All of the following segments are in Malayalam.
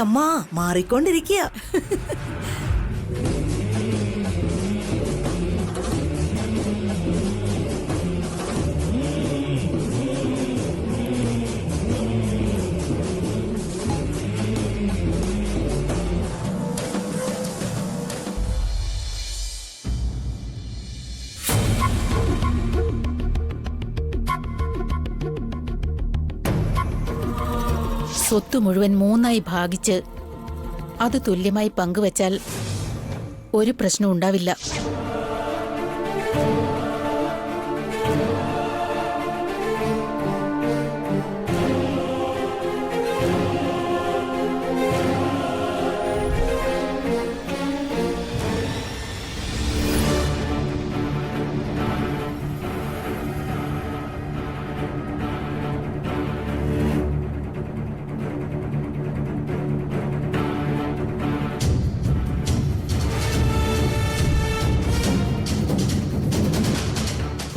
അമ്മ മാറിക്കൊണ്ടിരിക്കുക. സ്വത്ത് മുഴുവൻ മൂന്നായി ഭാഗിച്ച് അത് തുല്യമായി പങ്കുവച്ചാൽ ഒരു പ്രശ്നവും ഉണ്ടാവില്ല.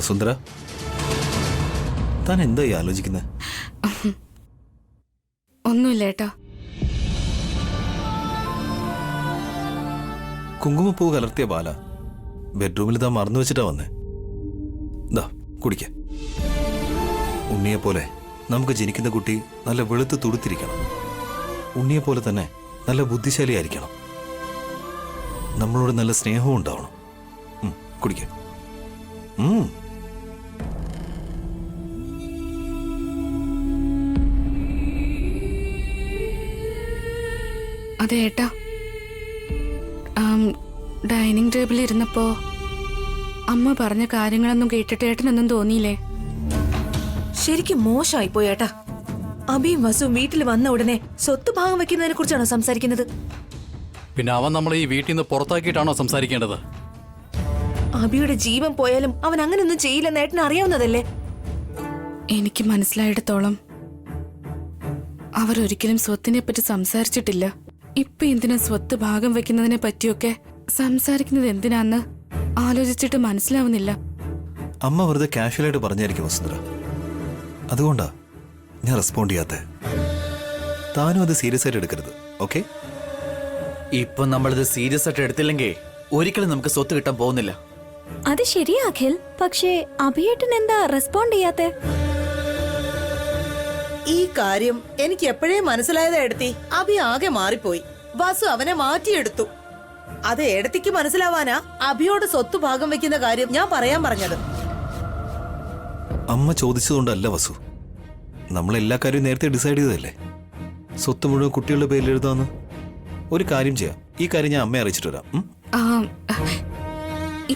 സുന്ദര, താൻ എന്തായി ആലോചിക്കുന്നത്? ഒന്നുമില്ല ഏട്ടാ. കുങ്കുമപ്പൂ കലർത്തിയ പാല ബെഡ്റൂമിൽ താൻ മറന്നു വെച്ചിട്ടാ വന്നേ. ദാ കുടിക്ക. ഉണ്ണിയെപ്പോലെ നമുക്ക് ജനിക്കുന്ന കുട്ടി നല്ല വെളുത്ത് തുടുത്തിരിക്കണം. ഉണ്ണിയെപ്പോലെ തന്നെ നല്ല ബുദ്ധിശാലിയായിരിക്കണം. നമ്മളോട് നല്ല സ്നേഹവും ഉണ്ടാവണം. കുടിക്ക. അതെ ഏട്ടാ, ഡൈനിങ് ടേബിളിൽ ഇരുന്നപ്പോ അമ്മ പറഞ്ഞ കാര്യങ്ങളൊന്നും കേട്ടിട്ട് ഏട്ടനൊന്നും തോന്നിയില്ലേ? ശരിക്കും മോശമായിപ്പോയി ഏട്ടാ. അഭിയും വസുവും വീട്ടിൽ വന്ന ഉടനെ സ്വത്ത് ഭാഗം വെക്കുന്നതിനെ കുറിച്ചാണോ സംസാരിക്കുന്നത്? പിന്നെ അവൻ നമ്മളെ ഈ വീട്ടിൽ നിന്ന് പുറത്താക്കിയിട്ടാണോ സംസാരിക്കേണ്ടത്? അഭിയുടെ ജീവൻ പോയാലും അവൻ അങ്ങനെയൊന്നും ചെയ്യില്ലെന്ന് ഏട്ടന് അറിയാവുന്നതല്ലേ? എനിക്ക് മനസ്സിലായിടത്തോളം അവരൊരിക്കലും സ്വത്തിനെ പറ്റി സംസാരിച്ചിട്ടില്ല. ഇപ്പൊ എന്തിനാ സ്വത്ത് ഭാഗം വെക്കുന്നതിനെ പറ്റിയൊക്കെ സംസാരിക്കുന്നത് എന്തിനാന്ന് ആലോചിച്ചിട്ട് മനസ്സിലാവുന്നില്ല. അമ്മ വെറുതെ കാഷ്വലായിട്ട് പറഞ്ഞായിരിക്കും വസുന്ധര. അതുകൊണ്ടാ ഞാൻ റെസ്പോണ്ട് ചെയ്യാത്ത. താനും അത് സീരിയസ് ആയിട്ട് എടുക്കരുത്, ഓക്കെ? ഇപ്പൊ നമ്മളിത് സീരിയസ് ആയിട്ട് എടുത്തില്ലെങ്കിൽ ഒരിക്കലും നമുക്ക് സ്വത്ത് കിട്ടാൻ പോകുന്നില്ല. അത് ശരിയാ അഖിൽ. പക്ഷേ അഭിയേട്ടൻ എന്താ റെസ്പോണ്ട് ചെയ്യാത്തെ? ഈ കാര്യം എനിക്ക് എപ്പോഴേ മനസ്സിലായതാ എടുത്തി. അഭി ആകെ മാറിപ്പോയി. വസു അവനെ മാറ്റിയെടുത്തു. അത് എടുത്തിക്ക് മനസ്സിലാവാനാ അഭിയോട് സ്വത്ത് ഭാഗം വെക്കുന്ന കാര്യം ഞാൻ പറയാൻ പറഞ്ഞത്. അമ്മ ചോദിച്ചതുകൊണ്ടല്ല വസു. നമ്മളെല്ലാ കാര്യവും നേരത്തെ ഡിസൈഡ് ചെയ്തതല്ലേ. സ്വത്ത് മുഴുവൻ കുട്ടികളുടെ പേരിൽ എഴുതാന്ന്. ഒരു കാര്യം ചെയ്യാം, ഈ കാര്യം ഞാൻ അമ്മയെ അറിയിച്ചിട്ട് വരാം.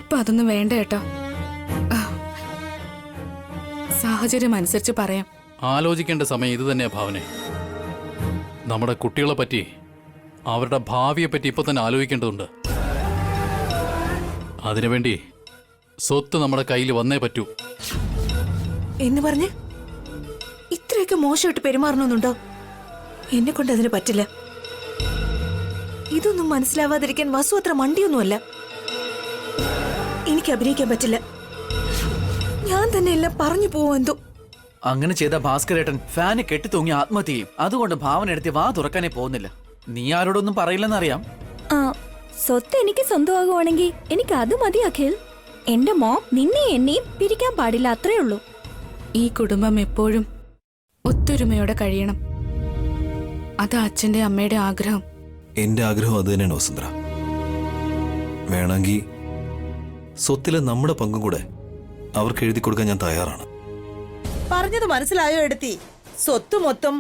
ഇപ്പൊ അതൊന്നും വേണ്ട ഏട്ടാ. സാഹചര്യം അനുസരിച്ച് പറയാം. ആലോചിക്കേണ്ട സമയം ഇത് തന്നെയാ ഭാവനെ. നമ്മുടെ കുട്ടികളെ പറ്റി, അവരുടെ ഭാവിയെ പറ്റി ഇപ്പൊ തന്നെ ആലോചിക്കേണ്ടതുണ്ട്. അതിനുവേണ്ടി സ്വത്ത് നമ്മുടെ കയ്യിൽ വന്നേ പറ്റൂ. എന്ന് പറഞ്ഞ് ഇത്രയൊക്കെ മോശമായിട്ട് പെരുമാറണമെന്നുണ്ടോ? എന്നെ കൊണ്ട് അതിന് പറ്റില്ല. ഇതൊന്നും മനസ്സിലാവാതിരിക്കാൻ വസു അത്ര മണ്ടിയൊന്നുമല്ല. എനിക്ക് അഭിനയിക്കാൻ പറ്റില്ല. ഞാൻ തന്നെ എല്ലാം പറഞ്ഞു പോവോ എന്തോ. അങ്ങനെ ചെയ്ത ഭാസ്കരേട്ടൻ ഫാന് കെട്ടി തൂങ്ങി ആത്മഹത്യ ചെയ്യും. അതുകൊണ്ട് ഭാവന എടുത്ത് വാ തുറക്കാനേ പോകുന്നില്ല. നീ ആരോടൊന്നും പറയില്ലെന്നറിയാം. സ്വത്ത് എനിക്ക് സ്വന്തമാകുവാണെങ്കിൽ എനിക്ക് അത് മതി അഖിൽ. എന്റെ മോം നിന്നെ എന്നെയും പിരിക്കാൻ പാടില്ല, അത്രേ ഉള്ളൂ. ഈ കുടുംബം എപ്പോഴും ഒത്തൊരുമയോടെ കഴിയണം. അതാ അച്ഛന്റെ അമ്മയുടെ ആഗ്രഹം. എന്റെ ആഗ്രഹം അത് തന്നെയാണ് വസുന്ധര. വേണമെങ്കിൽ സ്വത്തിലെ നമ്മുടെ പങ്കും കൂടെ അവർക്ക് എഴുതി കൊടുക്കാൻ ഞാൻ തയ്യാറാണ്. പറഞ്ഞത് മനസ്സിലായോ എടുത്തി? സ്വത്ത് മൊത്തം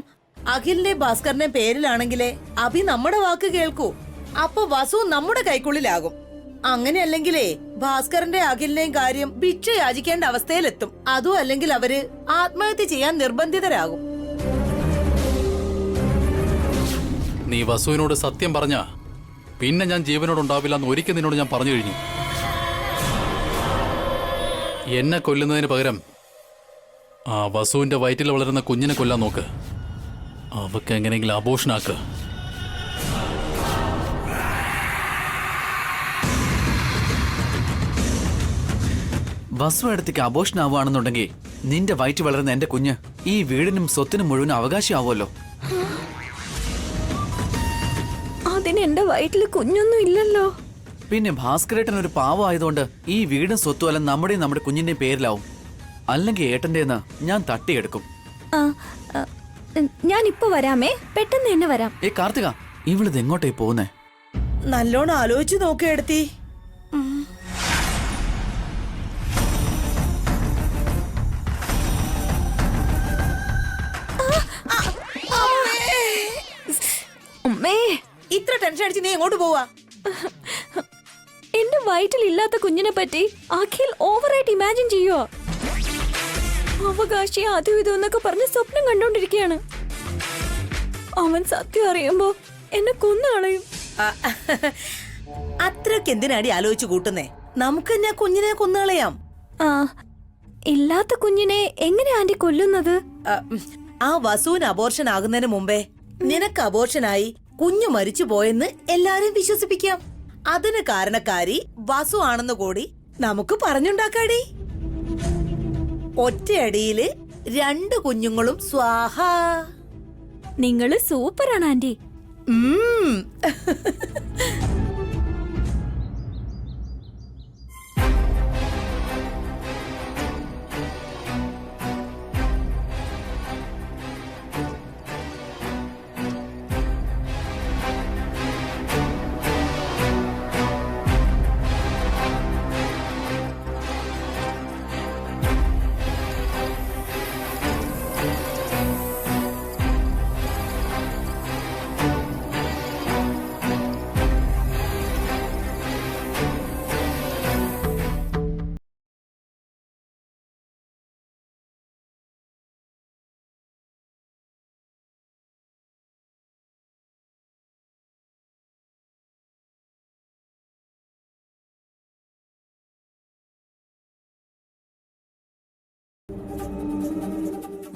അഖിലിന്റെ ഭാസ്കറിന്റെ പേരിലാണെങ്കിലേ അഭി നമ്മുടെ വാക്ക് കേൾക്കൂ. അപ്പൊ വസു നമ്മുടെ കൈക്കുള്ളിലാകും. അങ്ങനെയല്ലെങ്കിലേ ഭാസ്കറിന്റെ അഖിലിന്റെയും കാര്യം ഭിക്ഷ യാചിക്കേണ്ട അവസ്ഥയിലെത്തും. അതും അല്ലെങ്കിൽ അവര് ആത്മഹത്യ ചെയ്യാൻ നിർബന്ധിതരാകും. നീ വസുവിനോട് സത്യം പറഞ്ഞാ പിന്നെ ഞാൻ ജീവനോടുണ്ടാവില്ല എന്ന് ഒരിക്കൽ നിന്നോട് ഞാൻ പറഞ്ഞു കഴിഞ്ഞു. എന്നെ കൊല്ലുന്നതിന് പകരം ആ വസുവിന്റെ വയറ്റിൽ വളരുന്ന കുഞ്ഞിനെ കൊല്ലാൻ നോക്ക്. അവക്ക് എങ്ങനെയെങ്കിലും അബോഷനാക്ക്. വസു എടുത്തേക്ക് അബോഷൻ ആവുകയാണെന്നുണ്ടെങ്കിൽ നിന്റെ വയറ്റ് വളരുന്ന എന്റെ കുഞ്ഞ് ഈ വീടിനും സ്വത്തിനും മുഴുവൻ അവകാശമാവുമല്ലോ. അതിന് എന്റെ വയറ്റില് കുഞ്ഞൊന്നും ഇല്ലല്ലോ. പിന്നെ ഭാസ്കരേട്ടൻ ഒരു പാവം ആയതുകൊണ്ട് ഈ വീടും സ്വത്തും എല്ലാം നമ്മുടെയും നമ്മുടെ കുഞ്ഞിന്റെയും പേരിലാവും. അല്ലെങ്കിൽ ഏട്ടന്റെന്ന് ഞാൻ തട്ടിയെടുക്കും. ആ, ആ, ഞാൻ ഇപ്പൊ വരാമേ, പെട്ടെന്ന് തന്നെ വരാം. കാർത്തിക, ഇവളിത് എങ്ങോട്ടേ പോകുന്നേ? നല്ലോണം ആലോചിച്ച് നോക്കിയെടുത്തി. അമ്മേ, ഇത്ര ടെൻഷൻ അടിച്ച് നീ എങ്ങോട്ട് പോവാ? എന്റെ വയറ്റിൽ ഇല്ലാത്ത കുഞ്ഞിനെ പറ്റി അഖിൽ ഓവറായിട്ട് ഇമാജിൻ ചെയ്യുവോ? അവകാശി അതും ഇതും എന്നൊക്കെ പറഞ്ഞ് സ്വപ്നം കണ്ടോണ്ടിരിക്കുകയാണ്. അവൻ സത്യം അറിയുമ്പോ എന്നെ കൊന്നുകളയും. അത്രക്ക് എന്തിനാടി ആലോചിച്ച് കൂട്ടുന്നേ? നമുക്ക് ഞാൻ കുഞ്ഞിനെ കൊന്നുകളയാം. ആ, ഇല്ലാത്ത കുഞ്ഞിനെ എങ്ങനെ ആന്റി കൊല്ലുന്നത്? ആ വസുവിന് അബോർഷൻ ആകുന്നതിന് മുമ്പേ നിനക്ക് അബോർഷനായി കുഞ്ഞു മരിച്ചു പോയെന്ന് എല്ലാരെയും വിശ്വസിപ്പിക്കാം. അതിന് കാരണക്കാരി വസു ആണെന്ന് കൂടി നമുക്ക് പറഞ്ഞുണ്ടാക്കാടി. ഒറ്റയടിയില് 2 കുഞ്ഞുങ്ങളും സ്വാഹ. നിങ്ങള് സൂപ്പറാണ് ആന്റി.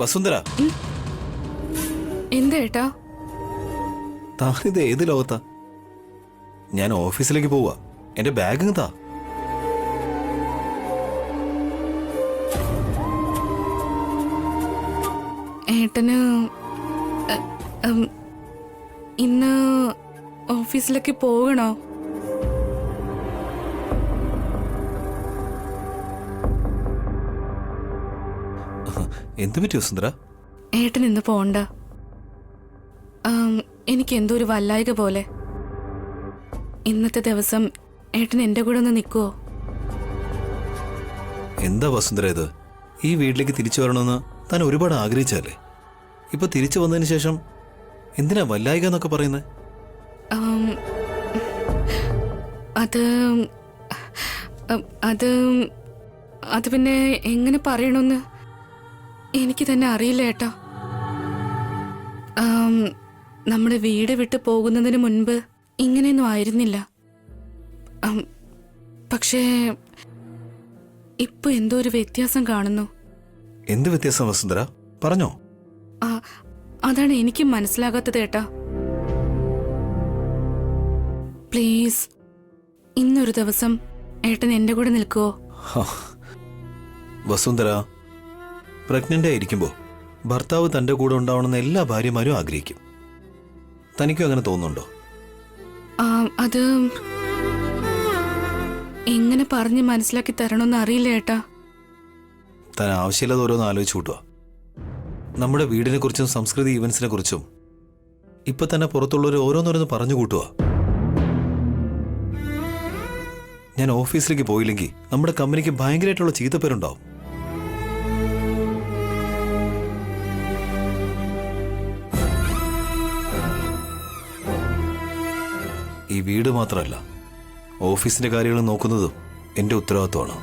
വസുന്ധര, എന്താ ഏട്ടാ? താനിത് ഏത് ലോകത്താ? ഞാൻ ഓഫീസിലേക്ക് പോവാ. എന്റെ ബാഗ് താ. ഏട്ടന് ഇന്ന് ഓഫീസിലേക്ക് പോകണോ? എന്ത് പറ്റി വസുന്ധര? ഏട്ടൻ ഇന്ന് പോണ്ട. എനിക്ക് എന്തോ ഒരു വല്ലായിക പോലെ. ഇന്നത്തെ ദിവസം ഏട്ടൻ എന്റെ കൂടെ ഒന്ന് നിൽക്കുവോ? എന്താ വസുന്ധര ഇത്? ഈ വീട്ടിലേക്ക് തിരിച്ചു വരണമെന്ന് താൻ ഒരുപാട് ആഗ്രഹിച്ചല്ലേ? ഇപ്പൊ തിരിച്ചു വന്നതിന് ശേഷം എന്തിനാ വല്ലായിക എന്നൊക്കെ പറയുന്നത്? അത് അത് അത് പിന്നെ എങ്ങനെ പറയണമെന്ന് എനിക്ക് തന്നെ അറിയില്ല ഏട്ടാ. നമ്മുടെ വീട് വിട്ട് പോകുന്നതിന് മുൻപ് ഇങ്ങനെയൊന്നും ആയിരുന്നില്ല. പക്ഷേ ഇപ്പൊ എന്തോ ഒരു വ്യത്യാസം കാണുന്നു. എന്ത് വ്യത്യാസം വസുന്ധര? പറഞ്ഞോ. അതാണ് എനിക്ക് മനസ്സിലാകാത്തത് ഏട്ടാ. പ്ലീസ്, ഇന്നൊരു ദിവസം ഏട്ടൻ എന്റെ കൂടെ നിൽക്കുവോ? വസുന്ധര, പ്രഗ്നന്റ് ആയിരിക്കുമ്പോ ഭർത്താവ് തന്റെ കൂടെ ഉണ്ടാവണമെന്ന് എല്ലാ ഭാര്യമാരും ആഗ്രഹിക്കും. തനിക്കും അങ്ങനെ തോന്നുന്നുണ്ടോ? അത് എങ്ങനെ പറഞ്ഞ് മനസ്സിലാക്കി തരണമെന്ന് അറിയില്ല ഏട്ടാ. താൻ ആവശ്യമില്ലാതെ ഓരോന്ന് ആലോചിച്ചു കൂട്ടുക. നമ്മുടെ വീടിനെ കുറിച്ചും സംസ്കൃതി ഈവൻസിനെ കുറിച്ചും ഇപ്പൊ തന്നെ പുറത്തുള്ളവർ ഓരോന്നോരോന്ന് പറഞ്ഞു കൂട്ടുക. ഞാൻ ഓഫീസിലേക്ക് പോയില്ലെങ്കിൽ നമ്മുടെ കമ്പനിക്ക് ഭയങ്കരമായിട്ടുള്ള ചീത്തപ്പേരുണ്ടാവും. ഈ വീട് മാത്രമല്ല, ഓഫീസിന്റെ കാര്യങ്ങൾ നോക്കുന്നതും എന്റെ ഉത്തരവാദിത്വമാണ്.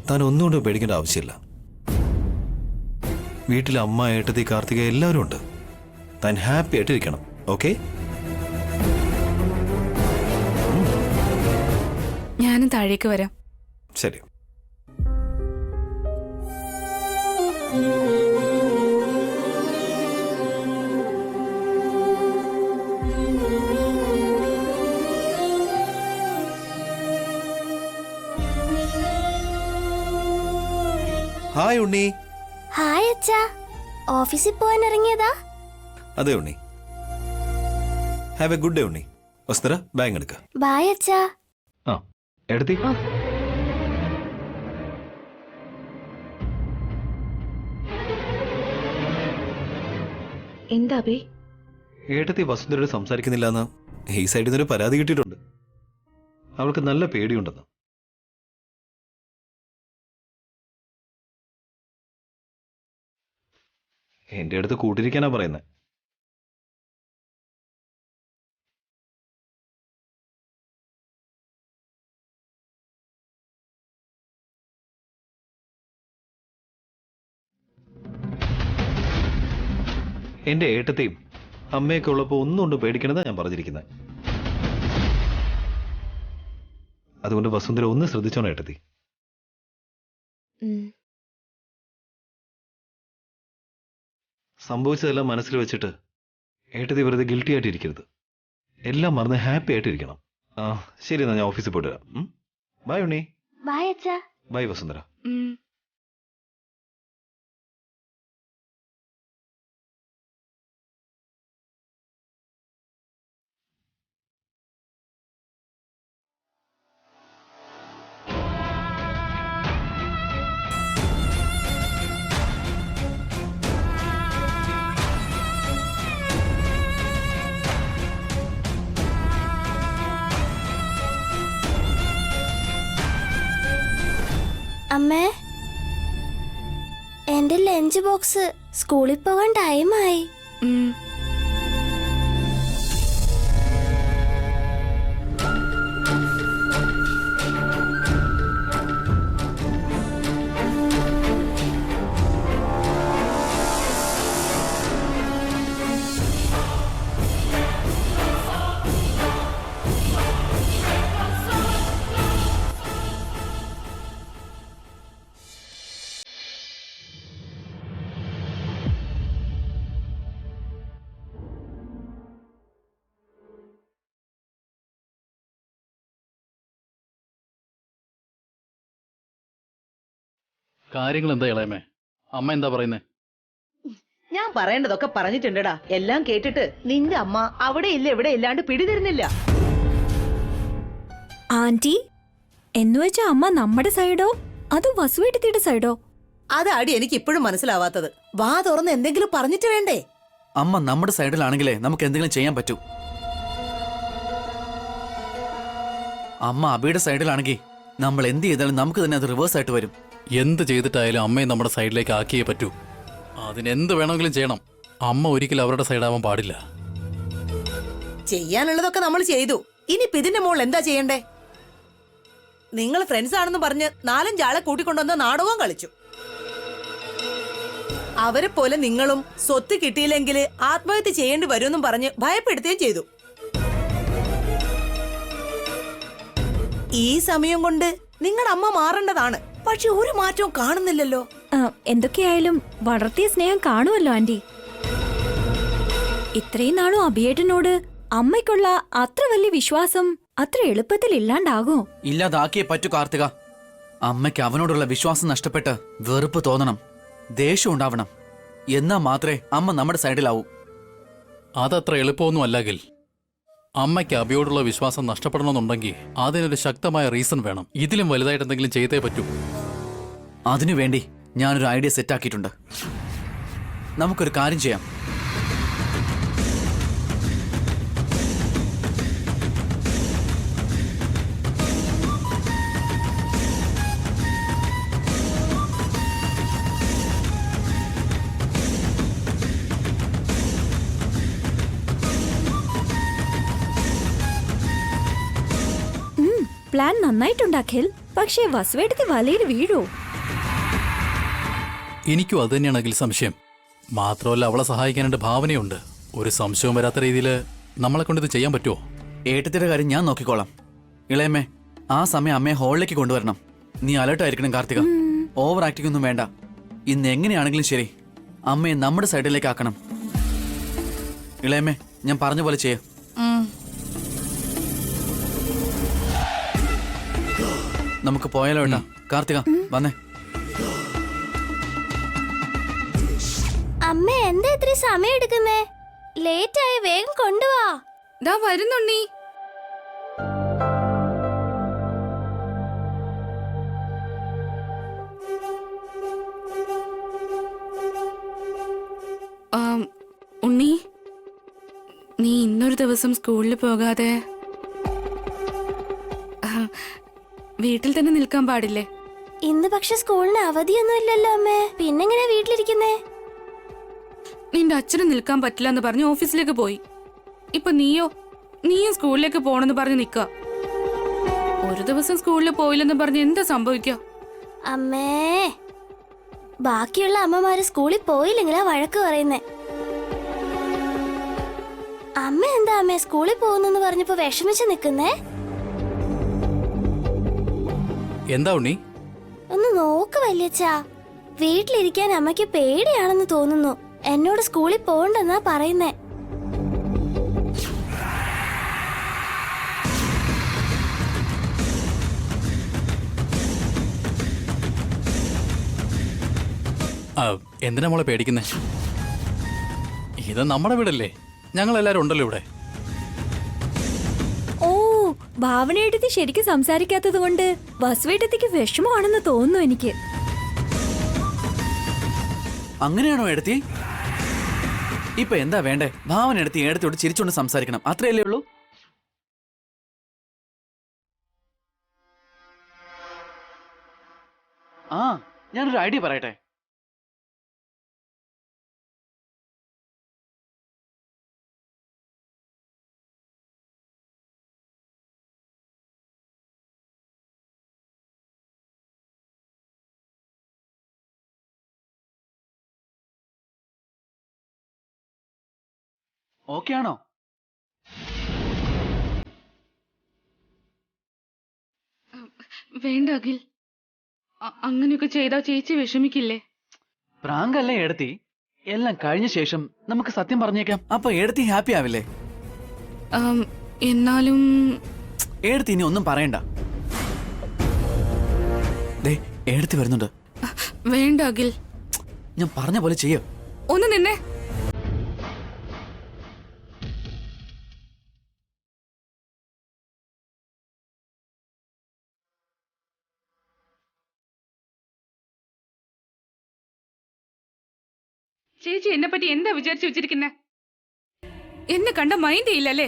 താൻ ഒന്നുകൊണ്ടും പേടിക്കേണ്ട ആവശ്യമില്ല. വീട്ടിൽ അമ്മ, ഏട്ടത്തി, കാർത്തിക എല്ലാവരും ഉണ്ട്. താൻ ഹാപ്പി ആയിട്ടിരിക്കണം. ഓക്കെ? ഞാനും താഴേക്ക് വരാം. ശരി. ഹായ് ഉണ്ണി. ഹായ് അച്ഛാ, ഓഫീസിൽ പോകാൻ ഇറങ്ങിയതാ? അതെ Unni. Have a good day Unni. Vasundhara bag എടുക്ക. ബായ് അച്ഛാ. ആ എടുത്തി. എന്താ ബേ? ഏട്ടത്തി വസുന്ധരയോട് സംസാരിക്കുന്നില്ല എന്ന് ഈ സൈഡിൽ നിന്നൊരു പരാതി കിട്ടിയിട്ടുണ്ട്. അവൾക്ക് നല്ല പേടിയുണ്ടെന്ന്. എന്റെ അടുത്ത് കൂട്ടിരിക്കാനാ പറയുന്നത്. എന്റെ ഏട്ടത്തെയും അമ്മയൊക്കെ ഉള്ളപ്പോൾ ഒന്നും കൊണ്ട് പേടിക്കണമെന്നാണ് ഞാൻ പറഞ്ഞിരിക്കുന്നത്. അതുകൊണ്ട് വസുന്ധര ഒന്ന് ശ്രദ്ധിച്ചോണം ഏട്ടത്തി. സംഭവിച്ചതെല്ലാം മനസ്സിൽ വെച്ചിട്ട് ഏട്ടത്തി വെറുതെ ഗിൽറ്റി ആയിട്ടിരിക്കരുത്. എല്ലാം മറന്ന് ഹാപ്പി ആയിട്ടിരിക്കണം. ആ ശരി, എന്നാ ഞാൻ ഓഫീസിൽ പോയിട്ട് വരാം. ബൈ ഉണ്ണി. ബായ് അച്ഛാ. ബൈ വസുന്ധര. അമ്മേ, എന്റെ ലഞ്ച് ബോക്സ്. സ്കൂളിൽ പോകാൻ ടൈമായി. കാര്യങ്ങൾ എന്താ ഇളയമേ? അമ്മ എന്താ പറയുന്നേ? ഞാൻ പറയേണ്ടതൊക്കെ പറഞ്ഞിട്ടുണ്ടടാ. എല്ലാം കേട്ടിട്ട് നിന്റെ അമ്മ അവിടെ ഇല്ല ഇവിടെ ഇല്ലാണ്ട് പിടിതരുന്നില്ല. ആന്റി, എന്നുവെച്ചാ അമ്മ നമ്മുടെ സൈഡോ അതോ വസുവേട്ടത്തിയുടെ സൈഡോ? അതാടി എനിക്ക് ഇപ്പോഴും മനസ്സിലാവാത്തത്. വാ തുറന്ന് എന്തെങ്കിലും പറഞ്ഞിട്ട് വേണ്ടേ? അമ്മ നമ്മുടെ സൈഡിലാണെങ്കിലേ നമുക്ക് എന്തെങ്കിലും ചെയ്യാൻ പറ്റൂ. അമ്മ അബിയുടെ സൈഡിലാണെങ്കിൽ നമ്മൾ എന്ത് ചെയ്താലും നമുക്ക് തന്നെ അത് റിവേഴ്സ് ആയിട്ട് വരും. എന്ത് ചെയ്തിട്ടായാലും അമ്മയെ നമ്മുടെ സൈഡിലേക്ക് ആക്കിയേ പറ്റൂ. അതിനെന്ത് വേണമെങ്കിലും ചെയ്യണം. അമ്മ ഒരിക്കലും അവരുടെ സൈഡാവാൻ പാടില്ല. ചെയ്യാനുള്ളതൊക്കെ നമ്മൾ ചെയ്തു. ഇനിയിപ്പ ഇതിന്റെ മോൾ എന്താ ചെയ്യണ്ടേ? നിങ്ങൾ ഫ്രണ്ട്സ് ആണെന്ന് പറഞ്ഞ് 4-5 ആളെ കൂട്ടിക്കൊണ്ടുവന്ന നാടകവും കളിച്ചു. അവരെ പോലെ നിങ്ങളും സ്വത്ത് കിട്ടിയില്ലെങ്കിൽ ആത്മഹത്യ ചെയ്യേണ്ടി വരുമെന്നും പറഞ്ഞ് ഭയപ്പെടുത്തുകയും ചെയ്തു. ഈ സമയം കൊണ്ട് നിങ്ങളുടെ അമ്മ മാറേണ്ടതാണ്. പക്ഷെ ഒരു മാറ്റവും കാണുന്നില്ലല്ലോ. എന്തൊക്കെയായാലും വളർത്തിയ സ്നേഹം കാണുമല്ലോ ആന്റി. ഇത്രയും നാളും അഭിയേട്ടനോട് അമ്മയ്ക്കുള്ള അത്ര വലിയ വിശ്വാസം അത്ര എളുപ്പത്തിൽ ഇല്ലാണ്ടാകുമോ? ഇല്ലാതാക്കിയേ പറ്റൂ കാർത്തിക. അമ്മയ്ക്ക് അവനോടുള്ള വിശ്വാസം നഷ്ടപ്പെട്ട് വെറുപ്പ് തോന്നണം, ദേഷ്യം ഉണ്ടാവണം. എന്നാ മാത്രമേ അമ്മ നമ്മുടെ സൈഡിലാവൂ. അതത്ര എളുപ്പമൊന്നും അല്ലെങ്കിൽ. അമ്മയ്ക്ക് അബിയോടുള്ള വിശ്വാസം നഷ്ടപ്പെടണമെന്നുണ്ടെങ്കിൽ അതിനൊരു ശക്തമായ റീസൺ വേണം. ഇതിലും വലുതായിട്ട് എന്തെങ്കിലും ചെയ്തേ പറ്റൂ. അതിനുവേണ്ടി ഞാനൊരു ഐഡിയ സെറ്റാക്കിയിട്ടുണ്ട്. നമുക്കൊരു കാര്യം ചെയ്യാം. പ്ലാൻ നന്നായിട്ടുണ്ടാക്കിൽ. പക്ഷേ വസുവേട്ടത്തി വലയിൽ വീഴോ? എനിക്കും അത് തന്നെയാണെങ്കിൽ സംശയം. മാത്രമല്ല അവളെ സഹായിക്കാനായിട്ട് ഭാവനയുണ്ട്. ഒരു സംശയവും വരാത്ത രീതിയിൽ നമ്മളെ കൊണ്ട് ഇത് ചെയ്യാൻ പറ്റുമോ? ഏട്ടത്തിന്റെ കാര്യം ഞാൻ നോക്കിക്കോളാം. ഇളയമ്മേ, ആ സമയം അമ്മയെ ഹോളിലേക്ക് കൊണ്ടുവരണം. നീ അലേർട്ടായിരിക്കണം കാർത്തിക. ഓവർ ആക്ടിംഗ് ഒന്നും വേണ്ട. ഇന്ന് എങ്ങനെയാണെങ്കിലും ശരി അമ്മയെ നമ്മുടെ സൈഡിലേക്ക് ആക്കണം. ഇളയമ്മേ, ഞാൻ പറഞ്ഞ പോലെ ചെയ്യാം. നമുക്ക് പോയാലോ ഏട്ടാ? കാർത്തിക വന്നേ. അമ്മ എന്താ ഇത്ര സമയം എടുക്കുന്നേ? ലേറ്റ് ആയി, വേഗം കൊണ്ടുവാ. ദാ വരുന്നുണ്ണി. ഉണ്ണി, നീ ഇന്നൊരു ദിവസം സ്കൂളിൽ പോകാതെ വീട്ടിൽ തന്നെ നിൽക്കാൻ പാടില്ലേ? ഇന്ന് പക്ഷെ സ്കൂളിന് അവധിയൊന്നും ഇല്ലല്ലോ അമ്മേ. പിന്നെങ്ങനെ വീട്ടിലിരിക്കുന്നേ? നിന്റെ അച്ഛനും നിൽക്കാൻ പറ്റില്ല എന്ന് പറഞ്ഞ് ഓഫീസിലേക്ക് പോയി. ഇപ്പൊ നീയും സ്കൂളിലേക്ക് പോണെന്ന് പറഞ്ഞ് നിക്ക. ഒരു ദിവസം സ്കൂളിൽ പോയില്ലെന്ന് പറഞ്ഞ് എന്താ സംഭവിക്കുക? അമ്മേ, ബാക്കിയുള്ള അമ്മമാര് സ്കൂളിൽ പോയില്ലെങ്കിലാ വഴക്ക് പറയുന്നേ. അമ്മ എന്താ അമ്മേ സ്കൂളിൽ പോകുന്നെന്ന് പറഞ്ഞപ്പോ വിഷമിച്ച് നിക്കുന്നേ? എന്താ ഉണ്ണി? ഒന്ന് നോക്ക് വല്യച്ഛാ, വീട്ടിലിരിക്കാൻ അമ്മയ്ക്ക് പേടിയാണെന്ന് തോന്നുന്നു. എന്നോട് സ്കൂളിൽ പോകണ്ടെന്നാ പറയുന്നേ. എന്തിനാ മോളെ പേടിക്കുന്നേ? ഇത് നമ്മുടെ വീടല്ലേ, ഞങ്ങൾ എല്ലാരും ഉണ്ടല്ലോ ഇവിടെ. ഓ, ഭാവനയെടുത്ത് ശരിക്കും സംസാരിക്കാത്തത് കൊണ്ട് വസുവേട്ടത്തിക്ക് വിഷമമാണെന്ന് തോന്നുന്നു എനിക്ക്. അങ്ങനെയാണോ എടുത്തി? ഇപ്പൊ എന്താ വേണ്ടേ? ഭാവന എടുത്തി എടുത്തോട് ചിരിച്ചോണ്ട് സംസാരിക്കണം, അത്രയല്ലേ ഉള്ളൂ? ആ, ഞാനൊരു ഐഡിയ പറയട്ടെ. ഓക്കെ ആണോ? വേണ്ട അഖിൽ, അങ്ങനെയൊക്കെ ചെയ്താ ചേച്ചി വിഷമിക്കില്ലേ? പ്രാങ്കല്ലേ എടുത്തി? എല്ലാം കഴിഞ്ഞ ശേഷം നമുക്ക് സത്യം പറഞ്ഞേക്കാം. അപ്പൊ എടുത്തി ഹാപ്പി ആവില്ലേ? എന്നാലും എടുത്തി ഇനി ഒന്നും പറയണ്ട. ദേ, എടുത്തി വരുന്നുണ്ട്. വേണ്ട അഖിൽ, ഞാൻ പറഞ്ഞ പോലെ ചെയ്യോ? ഒന്ന് നിന്നെ. ചേച്ചി എന്നെ പറ്റി എന്താ വിചാരിച്ചു വെച്ചിരിക്കുന്നെ? എന്നെ കണ്ട മൈൻഡ് ചെയ്യില്ലല്ലേ?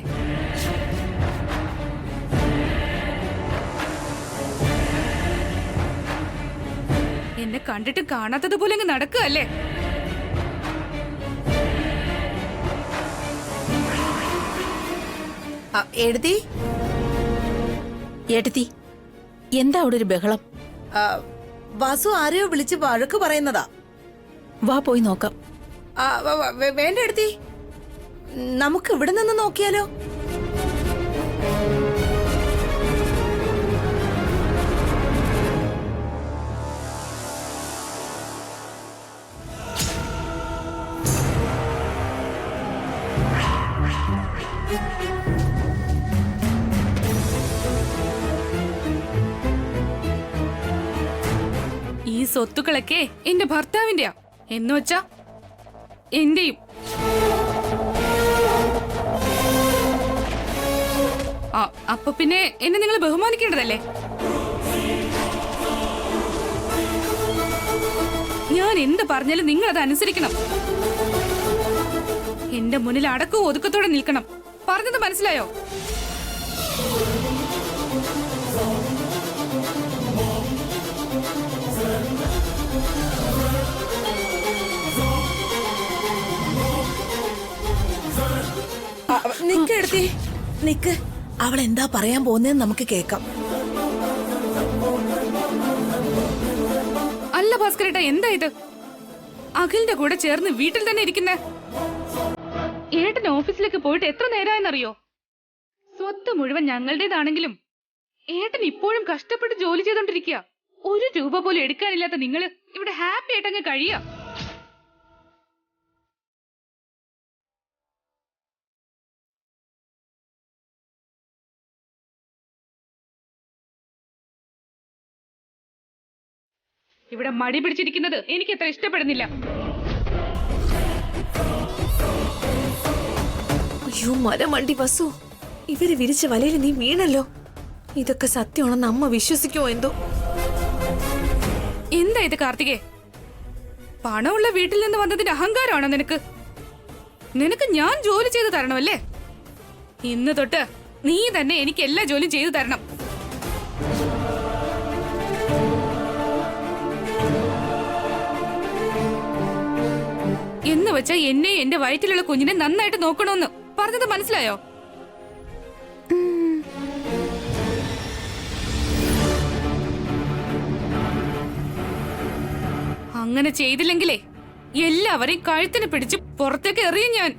എന്നെ കണ്ടിട്ട് കാണാത്തത് പോലെ അങ്ങ് നടക്കുകയല്ലേ? എഴുതി എടുത്തി, എന്താ അവിടെ ഒരു ബഹളം? വസു ആരെയോ വിളിച്ച് വഴക്ക് പറയുന്നതാ. വാ പോയി നോക്കാം. വേണ്ട എടുത്തി, നമുക്ക് ഇവിടെ നിന്ന് നോക്കിയാലോ? ഈ സ്വത്തുക്കളൊക്കെ എന്റെ ഭർത്താവിന്റെയാ, എന്ന് വെച്ചാ എന്റെയും. അപ്പൊ പിന്നെ എന്നെ നിങ്ങൾ ബഹുമാനിക്കേണ്ടതല്ലേ? ഞാൻ എന്ത് പറഞ്ഞാലും നിങ്ങൾ അത് അനുസരിക്കണം. എന്റെ മുന്നിൽ അടക്കവും ഒതുക്കത്തോടെ നിൽക്കണം. പറഞ്ഞത് മനസ്സിലായോ? നിക്ക് എടുത്തി, നിക്ക്. അവൾ എന്താ പറയാൻ പോകുന്നതെന്ന് നമുക്ക് കേക്കാം. അല്ല ഭാസ്കരേട്ടാ, എന്താ ഇത്? അഖിലിന്റെ കൂടെ ചേർന്ന് വീട്ടിൽ തന്നെ ഇരിക്കുന്നേ? ഏട്ടൻ ഓഫീസിലേക്ക് പോയിട്ട് എത്ര നേരമായെന്നറിയോ? സ്വത്ത് മുഴുവൻ ഞങ്ങളുടേതാണെങ്കിലും ഏട്ടൻ ഇപ്പോഴും കഷ്ടപ്പെട്ട് ജോലി ചെയ്തോണ്ടിരിക്കുക. ഒരു രൂപ പോലും എടുക്കാനില്ലാത്ത നിങ്ങള് ഇവിടെ ഹാപ്പി ആയിട്ടങ്ങ് കഴിയാ. ഇവിടെ മടി പിടിച്ചിരിക്കുന്നത് എനിക്ക് അത്ര ഇഷ്ടപ്പെടുന്നില്ല. അയ്യോ മരമണ്ടി വസു, ഇവര് വിരിച്ച വലയിൽ നീ വീണല്ലോ. ഇതൊക്കെ സത്യമാണെന്ന് അമ്മ വിശ്വസിക്കുമോ എന്തോ. എന്താ ഇത് കാർത്തികേ? പണമുള്ള വീട്ടിൽ നിന്ന് വന്നതിന്റെ അഹങ്കാരമാണോ നിനക്ക്? നിനക്ക് ഞാൻ ജോലി ചെയ്തു തരണമല്ലേ? ഇന്ന് തൊട്ട് നീ തന്നെ എനിക്ക് എല്ലാ ജോലിയും ചെയ്തു തരണം. എന്ന് വെച്ചാ എന്നെ എന്റെ വയറ്റിലുള്ള കുഞ്ഞിനെ നന്നായിട്ട് നോക്കണമെന്ന് പറഞ്ഞത് മനസ്സിലായോ? അങ്ങനെ ചെയ്തില്ലെങ്കിലേ എല്ലാവരെയും കഴുത്തിന് പിടിച്ച് പുറത്തേക്ക് എറിയും ഞാൻ.